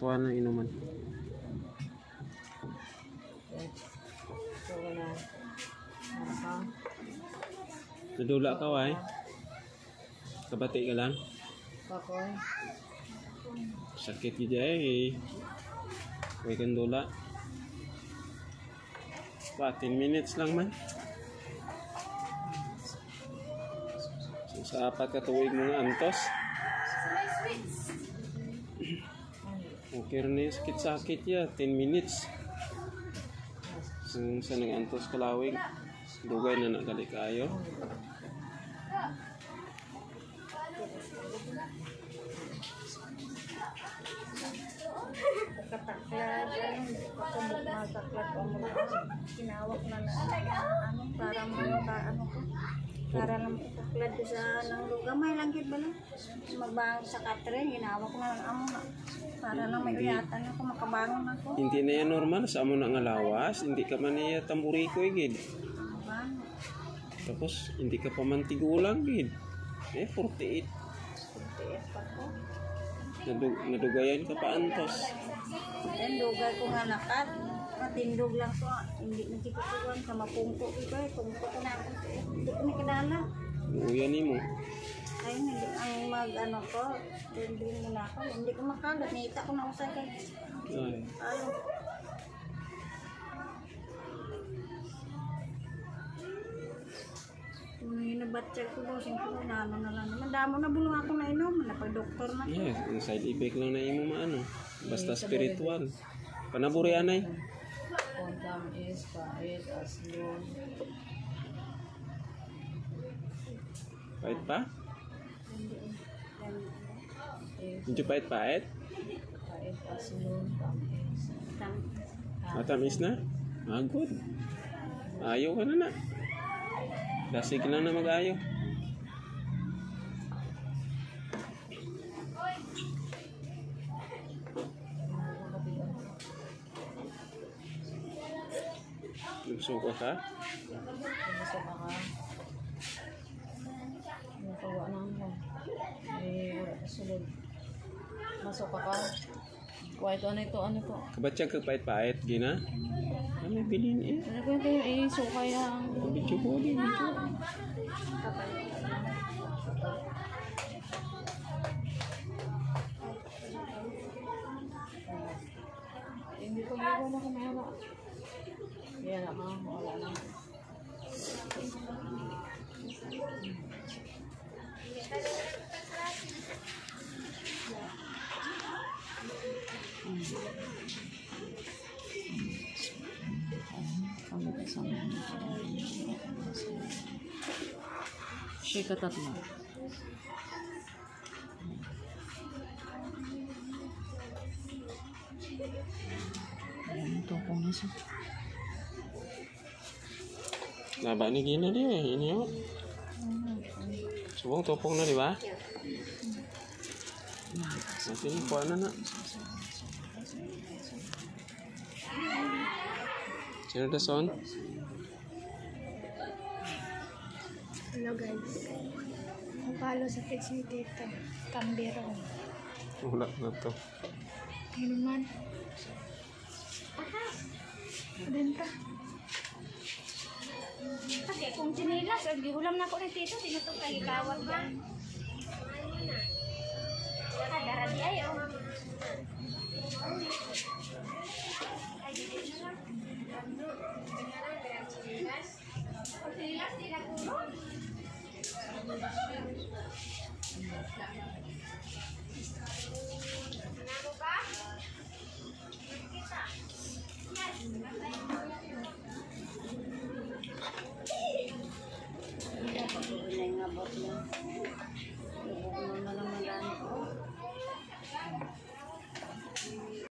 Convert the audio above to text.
Tuwa na inuman. So, wala. Nadula ka, why? Kabati ka lang? Pakoy. Sakit ka eh. Huwag kang dula. 10 minutes lang man. So, sa 4 ka tuwig mo nga antos. Okay rin na yung sakit-sakit ya. 10 minutes. Sa nag-antos kalawig. Dugay na nagali kayo. Kataklat, pakabuk na taklat ko mo. Kinawak na para mo ko. Para lang taklat sa nang gamay lang gid bala. Magbangon sa katre, ginawak na lang amo na. Para lang may uyatan ako makabangon ako. Hindi na yan normal. Sa amo na nga lawas. Hindi ka man niya tamburiko gid. Tapos hindi ka pa mantigulang gid. 48. 48 pa ko. Nadugayan ka pa antos. Then dugay ko nga nakat. Matindog lang ko. Hindi na ko kuwan sa mapungko ko eh. Pungko ko na ako. Hindi ko nakilala. Uyan mo. Ay, hindi ang mag-ano ko. Hindi mo na ako. Hindi ko makalat. Nita ko na usay kay. Ay. Ano? Hinabatcher ko daw. Siyempre na ano na lang naman. Damo na bulong ako na inom. Napag-doktor na. Yes, yung side effect lang na imo maano. Basta spiritual. Panaburi anay. Kondam is pait as yun. Pait pa? Medyo pait-pait? Pait as yun. Matamis na? Ah, good. Ayaw ka na na. Dasig lang na mag-ayaw. Nagsuka ka? Nagsuka ka. Nakawa na ako. Wala ka sulod. Masuka ka. White, ano ito? Kabatsyan ka pait-pait, gina? Ano bilhin eh? Ano ko yung suka yung... Medyo ko din, medyo. Hindi ko gawa na kumara. Yan ako, wala na. Siya katatlo. Ayan, tokong na siya. Naba ni gina di eh, ini oh. Subong topong na di ba? Sige, kuha na na. Sino da son? Hello guys. Ang palo sa page ni Tito. Kambiro. Wala na to. Ano man? Benta. Kasi kung sinilas, gihulam na ako ni Tito, tinutong kay kawat ba? Dara di ayo.